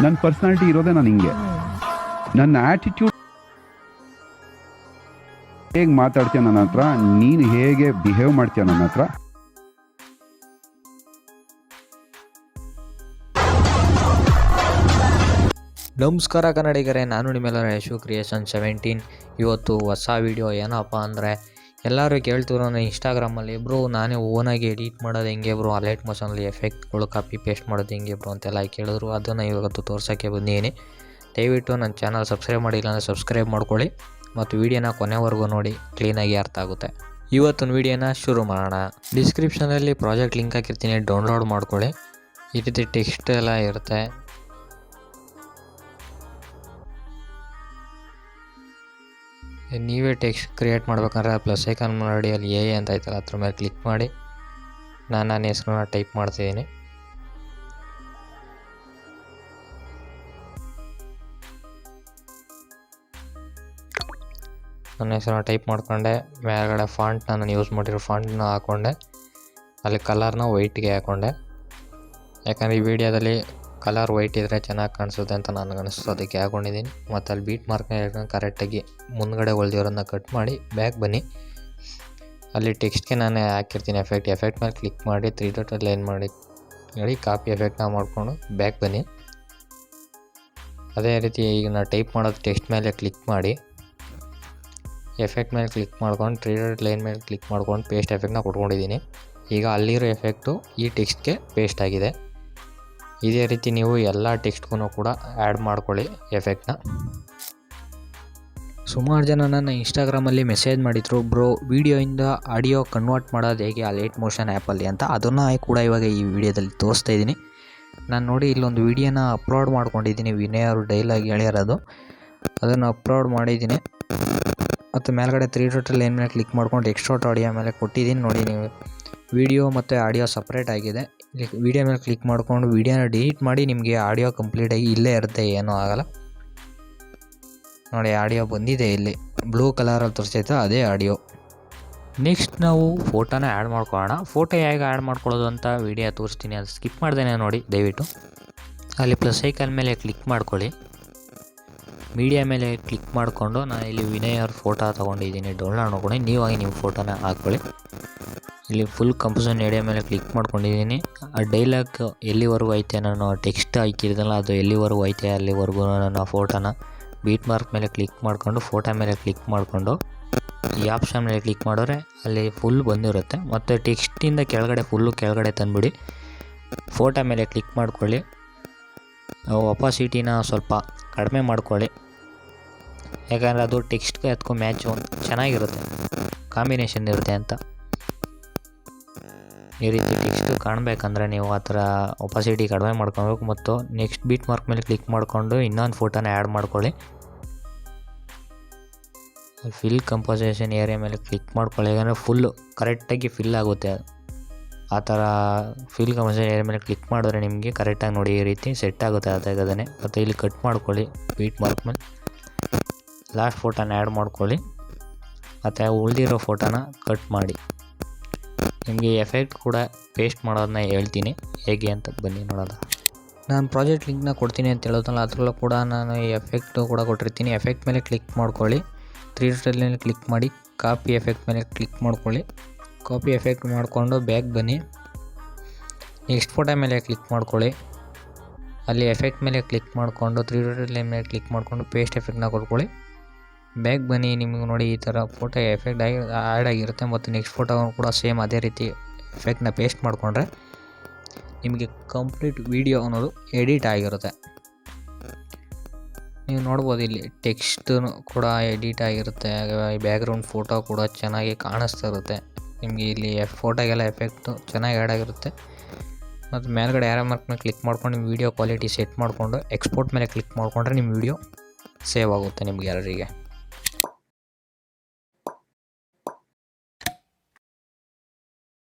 ನನ್ನ ಪರ್ಸನಾಲಿಟಿ ಇರೋದೇ ನಾನು ಹಿಂಗೆ. ನನ್ನ ಆ್ಯಟಿಟ್ಯೂಡ್ ಹೇಗೆ ಮಾತಾಡ್ತೀಯ ನನ್ನ ಹತ್ರ, ನೀನು ಹೇಗೆ ಬಿಹೇವ್ ಮಾಡ್ತೀಯ ನನ್ನ ಹತ್ರ. ನಮಸ್ಕಾರ ಕನ್ನಡಿಗರೇ, ನಾನು ನಿಮ್ಮೆಲ್ಲರ ಯಶು ಕ್ರಿಯೇಷನ್ 17. ಇವತ್ತು ಹೊಸ ವಿಡಿಯೋ ಏನಪ್ಪ ಅಂದರೆ, ಎಲ್ಲರೂ ಕೇಳ್ತಿರೋ ಇನ್ಸ್ಟಾಗ್ರಾಮಲ್ಲಿ ಬ್ರೋ ನಾನೇ ಓನಾಗಿ ಎಡಿಟ್ ಮಾಡೋದು ಹೆಂಗೆ ಬ್ರೋ, ಅಲೈಟ್ ಮೋಷನಲ್ಲಿ ಎಫೆಕ್ಟ್ಗಳು ಕಾಪಿ ಪೇಸ್ಟ್ ಮಾಡೋದು ಹೆಂಗೆ ಬ್ರೋ ಅಂತೆಲ್ಲ ಕೇಳಿದ್ರು. ಅದನ್ನು ಇವತ್ತು ತೋರ್ಸೋಕ್ಕೆ ಬಂದಿದ್ದೀನಿ. ದಯವಿಟ್ಟು ನನ್ನ ಚಾನಲ್ ಸಬ್ಸ್ಕ್ರೈಬ್ ಮಾಡಿಲ್ಲ ಅಂದರೆ ಸಬ್ಸ್ಕ್ರೈಬ್ ಮಾಡ್ಕೊಳ್ಳಿ ಮತ್ತು ವಿಡಿಯೋನ ಕೊನೆವರೆಗೂ ನೋಡಿ, ಕ್ಲೀನಾಗಿ ಅರ್ಥ ಆಗುತ್ತೆ. ಇವತ್ತಿನ ವಿಡಿಯೋನ ಶುರು ಮಾಡೋಣ. ಡಿಸ್ಕ್ರಿಪ್ಷನಲ್ಲಿ ಪ್ರಾಜೆಕ್ಟ್ ಲಿಂಕ್ ಹಾಕಿರ್ತೀನಿ, ಡೌನ್ಲೋಡ್ ಮಾಡ್ಕೊಳ್ಳಿ. ಈ ರೀತಿ ಟೆಕ್ಸ್ಟ್ ಎಲ್ಲ ಇರುತ್ತೆ. ನೀವೇ ಟೆಕ್ಸ್ಟ್ ಕ್ರಿಯೇಟ್ ಮಾಡ್ಬೇಕಂದ್ರೆ ಪ್ಲಸ್ ಐಕಾನ್ ಮಾಡಿ ಅಲ್ಲಿ ಎ ಅಂತ ಆಯ್ತಲ್ಲ, ಅದ್ರ ಮೇಲೆ ಕ್ಲಿಕ್ ಮಾಡಿ ನನ್ನ ಹೆಸರನ್ನ ಟೈಪ್ ಮಾಡ್ತಿದ್ದೀನಿ. ನನ್ನ ಹೆಸರನ್ನ ಟೈಪ್ ಮಾಡಿಕೊಂಡೆ. ಮೇಲ್ಗಡೆ ಫಾಂಟ್ನ ನಾನು ಯೂಸ್ ಮಾಡಿರೋ ಫಾಂಟ್ನ ಹಾಕ್ಕೊಂಡೆ. ಅಲ್ಲಿ ಕಲರ್ನ ವೈಟ್ಗೆ ಹಾಕ್ಕೊಂಡೆ, ಯಾಕಂದರೆ ಈ ವಿಡಿಯೋದಲ್ಲಿ ಕಲರ್ ವೈಟ್ ಇದ್ದರೆ ಚೆನ್ನಾಗಿ ಕಾಣಿಸುತ್ತೆ ಅಂತ ನನಗೆ ಅನಿಸ್ತು, ಅದಕ್ಕೆ ಹಾಕ್ಕೊಂಡಿದ್ದೀನಿ. ಮತ್ತು ಅಲ್ಲಿ ಬೀಟ್ ಮಾರ್ಕ್ನ ಕರೆಕ್ಟಾಗಿ ಮುಂದ್ಗಡೆ ಉಳಿದಿರೋದನ್ನ ಕಟ್ ಮಾಡಿ ಬ್ಯಾಕ್ ಬನ್ನಿ. ಅಲ್ಲಿ ಟೆಕ್ಸ್ಟ್ಗೆ ನಾನು ಹಾಕಿರ್ತೀನಿ ಎಫೆಕ್ಟ್ ಮೇಲೆ ಕ್ಲಿಕ್ ಮಾಡಿ 3 ಡಾಟ್ ಲೈನ್ ಮಾಡಿ ಹೇಳಿ ಕಾಪಿ ಎಫೆಕ್ಟ್ನ ಮಾಡಿಕೊಂಡು ಬ್ಯಾಕ್ ಬನ್ನಿ. ಅದೇ ರೀತಿ ಈಗ ನಾನು ಟೈಪ್ ಮಾಡೋದು ಟೆಕ್ಸ್ಟ್ ಮೇಲೆ ಕ್ಲಿಕ್ ಮಾಡಿ ಎಫೆಕ್ಟ್ ಮೇಲೆ ಕ್ಲಿಕ್ ಮಾಡ್ಕೊಂಡು 3 ಡಾಟ್ ಲೈನ್ ಮೇಲೆ ಕ್ಲಿಕ್ ಮಾಡ್ಕೊಂಡು ಪೇಸ್ಟ್ ಎಫೆಕ್ಟ್ನ ಕೊಟ್ಕೊಂಡಿದ್ದೀನಿ. ಈಗ ಅಲ್ಲಿರೋ ಎಫೆಕ್ಟು ಈ ಟೆಕ್ಸ್ಟ್ಗೆ ಪೇಸ್ಟ್ ಆಗಿದೆ. ಇದೇ ರೀತಿ ನೀವು ಎಲ್ಲ ಟೆಕ್ಸ್ಟ್ಗೂ ಕೂಡ ಆ್ಯಡ್ ಮಾಡ್ಕೊಳ್ಳಿ ಎಫೆಕ್ಟ್ನ. ಸುಮಾರು ಜನ ನನ್ನ ಇನ್ಸ್ಟಾಗ್ರಾಮಲ್ಲಿ ಮೆಸೇಜ್ ಮಾಡಿದ್ರು, ಬ್ರೋ ವಿಡಿಯೋಯಿಂದ ಆಡಿಯೋ ಕನ್ವರ್ಟ್ ಮಾಡೋದು ಹೇಗೆ ಅಲೈಟ್ ಮೋಷನ್ ಆ್ಯಪಲ್ಲಿ ಅಂತ. ಅದನ್ನು ಕೂಡ ಇವಾಗ ಈ ವಿಡಿಯೋದಲ್ಲಿ ತೋರಿಸ್ತಾ ಇದ್ದೀನಿ. ನಾನು ನೋಡಿ ಇಲ್ಲೊಂದು ವಿಡಿಯೋನ ಅಪ್ಲೋಡ್ ಮಾಡ್ಕೊಂಡಿದ್ದೀನಿ, ವಿನಯ್ ಅವರು ಡೈಲಾಗ್ ಹೇಳಿರೋದು, ಅದನ್ನು ಅಪ್ಲೋಡ್ ಮಾಡಿದ್ದೀನಿ. ಮತ್ತು ಮೇಲ್ಗಡೆ 3 ಡಾಟ್ ಲೈನ್ ಮೇಲೆ ಕ್ಲಿಕ್ ಮಾಡ್ಕೊಂಡು ಎಕ್ಸ್ಟ್ರಾಕ್ಟ್ ಆಡಿಯೋ ಮೇಲೆ ಕೊಟ್ಟಿದ್ದೀನಿ. ನೋಡಿ ನೀವು ವಿಡಿಯೋ ಮತ್ತು ಆಡಿಯೋ ಸಪ್ರೇಟ್ ಆಗಿದೆ. ಇಲ್ಲಿ ವಿಡಿಯೋ ಮೇಲೆ ಕ್ಲಿಕ್ ಮಾಡ್ಕೊಂಡು ವಿಡಿಯೋನ ಡಿಲೀಟ್ ಮಾಡಿ, ನಿಮಗೆ ಆಡಿಯೋ ಕಂಪ್ಲೀಟಾಗಿ ಇಲ್ಲೇ ಇರುತ್ತೆ, ಏನೂ ಆಗಲ್ಲ. ನೋಡಿ ಆಡಿಯೋ ಬಂದಿದೆ, ಇಲ್ಲಿ ಬ್ಲೂ ಕಲರಲ್ಲಿ ತೋರಿಸ್ತೈತೆ ಅದೇ ಆಡಿಯೋ. ನೆಕ್ಸ್ಟ್ ನಾವು ಫೋಟೋನ ಆ್ಯಡ್ ಮಾಡ್ಕೊಳ್ಳೋಣ. ಫೋಟೋ ಹೇಗೆ ಆ್ಯಡ್ ಮಾಡ್ಕೊಳ್ಳೋದು ಅಂತ ವಿಡಿಯೋ ತೋರಿಸ್ತೀನಿ, ಅದು ಸ್ಕಿಪ್ ಮಾಡ್ದೇನೆ ನೋಡಿ ದಯವಿಟ್ಟು. ಅಲ್ಲಿ ಪ್ಲಸ್ ಐಕಾನ್ ಮೇಲೆ ಕ್ಲಿಕ್ ಮಾಡ್ಕೊಳ್ಳಿ, ಮೀಡಿಯಾ ಮೇಲೆ ಕ್ಲಿಕ್ ಮಾಡಿಕೊಂಡು ನಾನು ಇಲ್ಲಿ ವಿನಯ್ ಅವ್ರ ಫೋಟೋ ತೊಗೊಂಡಿದ್ದೀನಿ, ಡೌನ್ಲೋಡ್ ಮಾಡ್ಕೊಂಡು ನೀವಾಗಿ ನಿಮ್ಮ ಫೋಟೋನ ಹಾಕ್ಕೊಳ್ಳಿ. ಇಲ್ಲಿ ಫುಲ್ ಕಂಪೋಸಿಷನ್ ಏರಿಯಾ ಮೇಲೆ ಕ್ಲಿಕ್ ಮಾಡ್ಕೊಂಡಿದ್ದೀನಿ. ಆ ಡೈಲಾಗ್ ಎಲ್ಲಿವರೆಗೂ ಐತೆ, ನಾನು ಟೆಕ್ಸ್ಟ್ ಹಾಕಿರೋದಲ್ಲ ಅದು ಎಲ್ಲಿವರೆಗೂ ಐತೆ ಅಲ್ಲಿವರೆಗೂ ನಾನು ಆ ಫೋಟೋನ ಬೀಟ್ ಮಾರ್ಕ್ ಮೇಲೆ ಕ್ಲಿಕ್ ಮಾಡಿಕೊಂಡು ಫೋಟೋ ಮೇಲೆ ಕ್ಲಿಕ್ ಮಾಡಿಕೊಂಡು ಈ ಆಪ್ಷನ್ ಮೇಲೆ ಕ್ಲಿಕ್ ಮಾಡಿದ್ರೆ ಅಲ್ಲಿ ಫುಲ್ ಬಂದಿರುತ್ತೆ. ಮತ್ತು ಟೆಕ್ಸ್ಟಿಂದ ಕೆಳಗಡೆ ತಂದುಬಿಡಿ. ಫೋಟೋ ಮೇಲೆ ಕ್ಲಿಕ್ ಮಾಡ್ಕೊಳ್ಳಿ, ಒಪಾಸಿಟಿನ ಸ್ವಲ್ಪ ಕಡಿಮೆ ಮಾಡ್ಕೊಳ್ಳಿ, ಯಾಕಂದರೆ ಅದು ಟೆಕ್ಸ್ಟ್ಗೆ ಅದಕ್ಕೂ ಮ್ಯಾಚು ಚೆನ್ನಾಗಿರುತ್ತೆ, ಕಾಂಬಿನೇಷನ್ ಇರುತ್ತೆ ಅಂತ. ಈ ರೀತಿ ಟೆಕ್ಸ್ಟು ಕಾಣಬೇಕಂದ್ರೆ ನೀವು ಆ ಥರ ಒಪಾಸಿಟಿ ಕಡಿಮೆ ಮಾಡ್ಕೊಬೇಕು. ಮತ್ತು ನೆಕ್ಸ್ಟ್ ಬೀಟ್ ಮಾರ್ಕ್ ಮೇಲೆ ಕ್ಲಿಕ್ ಮಾಡಿಕೊಂಡು ಇನ್ನೊಂದು ಫೋಟೋನ ಆ್ಯಡ್ ಮಾಡ್ಕೊಳ್ಳಿ. ಫಿಲ್ ಕಂಪೋಸಿಷನ್ ಏರಿಯಾ ಮೇಲೆ ಕ್ಲಿಕ್ ಮಾಡ್ಕೊಳ್ಳಿ, ಯಾಕಂದರೆ ಫುಲ್ಲು ಕರೆಕ್ಟಾಗಿ ಫಿಲ್ ಆಗುತ್ತೆ. ಆ ಥರ ಫಿಲ್ ಕಂಪೋಸಿಷನ್ ಏರಿಯಾ ಮೇಲೆ ಕ್ಲಿಕ್ ಮಾಡಿದ್ರೆ ನಿಮಗೆ ಕರೆಕ್ಟಾಗಿ ನೋಡಿ ಈ ರೀತಿ ಸೆಟ್ ಆಗುತ್ತೆ ಅದಾಗದೇ. ಮತ್ತು ಇಲ್ಲಿ ಕಟ್ ಮಾಡ್ಕೊಳ್ಳಿ, ಬೀಟ್ ಮಾರ್ಕ್ ಮೇಲೆ ಲಾಸ್ಟ್ ಫೋಟೋನ ಆ್ಯಡ್ ಮಾಡ್ಕೊಳ್ಳಿ, ಮತ್ತು ಉಳಿದಿರೋ ಫೋಟೋನ ಕಟ್ ಮಾಡಿ. ನಿಮಗೆ ಎಫೆಕ್ಟ್ ಕೂಡ ಪೇಸ್ಟ್ ಮಾಡೋದನ್ನ ಹೇಳ್ತೀನಿ ಹೇಗೆ ಅಂತ, ಬನ್ನಿ ನೋಡೋಣ. ನಾನು ಪ್ರಾಜೆಕ್ಟ್ ಲಿಂಕ್ನ ಕೊಡ್ತೀನಿ ಅಂತ ಹೇಳೋದಲ್ಲ, ಅದರಲ್ಲೂ ಕೂಡ ನಾನು ಎಫೆಕ್ಟು ಕೂಡ ಕೊಟ್ಟಿರ್ತೀನಿ. ಎಫೆಕ್ಟ್ ಮೇಲೆ ಕ್ಲಿಕ್ ಮಾಡ್ಕೊಳ್ಳಿ, 3 ಡಾಟ್ ಮೇಲೆ ಕ್ಲಿಕ್ ಮಾಡಿ ಕಾಪಿ ಎಫೆಕ್ಟ್ ಮೇಲೆ ಕ್ಲಿಕ್ ಮಾಡ್ಕೊಳ್ಳಿ. ಕಾಪಿ ಎಫೆಕ್ಟ್ ಮಾಡಿಕೊಂಡು ಬ್ಯಾಕ್ ಬನ್ನಿ. ನೆಕ್ಸ್ಟ್ ಫೋಟೋ ಮೇಲೆ ಕ್ಲಿಕ್ ಮಾಡ್ಕೊಳ್ಳಿ, ಅಲ್ಲಿ ಎಫೆಕ್ಟ್ ಮೇಲೆ ಕ್ಲಿಕ್ ಮಾಡಿಕೊಂಡು 3 ಡಾಟ್ ಮೇಲೆ ಕ್ಲಿಕ್ ಮಾಡಿಕೊಂಡು ಪೇಸ್ಟ್ ಎಫೆಕ್ಟ್ನ ಕೊಟ್ಕೊಳ್ಳಿ. ಬ್ಯಾಕ್ ಬನ್ನಿ. ನಿಮಗೆ ನೋಡಿ ಈ ಥರ ಫೋಟೋ ಎಫೆಕ್ಟ್ ಆ್ಯಡ್ ಆಗಿರುತ್ತೆ. ಮತ್ತು ನೆಕ್ಸ್ಟ್ ಫೋಟೋ ಕೂಡ ಸೇಮ್ ಅದೇ ರೀತಿ ಎಫೆಕ್ಟ್ನ ಪೇಸ್ಟ್ ಮಾಡಿಕೊಂಡ್ರೆ ನಿಮಗೆ ಕಂಪ್ಲೀಟ್ ವಿಡಿಯೋ ಅನ್ನೋದು ಎಡಿಟ್ ಆಗಿರುತ್ತೆ. ನೀವು ನೋಡ್ಬೋದು ಇಲ್ಲಿ ಟೆಕ್ಸ್ಟ್ ಕೂಡ ಎಡಿಟ್ ಆಗಿರುತ್ತೆ, ಬ್ಯಾಕ್ಗ್ರೌಂಡ್ ಫೋಟೋ ಕೂಡ ಚೆನ್ನಾಗಿ ಕಾಣಿಸ್ತಾ ಇರುತ್ತೆ. ನಿಮಗೆ ಇಲ್ಲಿ ಫೋಟೋಗೆಲ್ಲ ಎಫೆಕ್ಟು ಚೆನ್ನಾಗಿ ಆ್ಯಡ್ ಆಗಿರುತ್ತೆ. ಮತ್ತು ಮೇಲ್ಗಡೆ ಆರೋ ಮಾರ್ಕ್ ಮೇಲೆ ಕ್ಲಿಕ್ ಮಾಡ್ಕೊಂಡು ನಿಮ್ಮ ವೀಡಿಯೋ ಕ್ವಾಲಿಟಿ ಸೆಟ್ ಮಾಡಿಕೊಂಡು ಎಕ್ಸ್ಪೋರ್ಟ್ ಮೇಲೆ ಕ್ಲಿಕ್ ಮಾಡಿಕೊಂಡ್ರೆ ನಿಮ್ಮ ವೀಡಿಯೋ ಸೇವ್ ಆಗುತ್ತೆ ನಿಮ್ಗೆ ಎಲ್ಲರಿಗೆ.